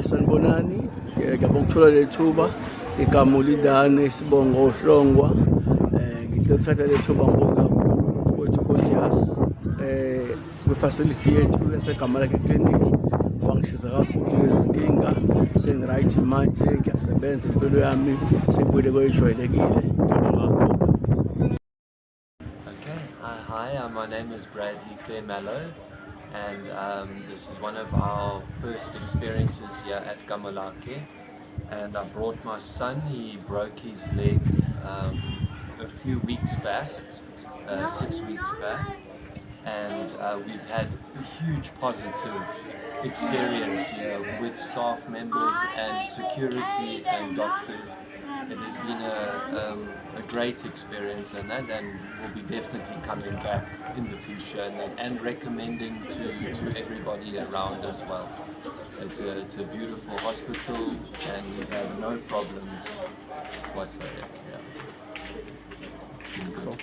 Sanibonani, ngiyabonga ukuthola leli thuba. Igama uLidane Sibongo Hlongwa. Ngicela ukuthatha leli thuba ngibonge kakhulu mfowethu uGojiyas kwi-facility yethu yasegama lakhe clinic. Wangisiza kakhulu kulezi nkinga. Sengi-right manje, ngiyasebenza impilo yami sekubuyele kwejwayelekile. Ngiyabonga kakhulu. Okay, hi, my name is Bradley Fairmallow, and this is one of our first experiences here at Gamalake. And I brought my son. He broke his leg a few weeks back, 6 weeks back, and we've had a huge positive experience here with staff members and security and doctors. It has been a great experience, and we'll be definitely coming back in the future and recommending to everybody around as well. It's a beautiful hospital, and we have no problems whatsoever. Yeah. Cool.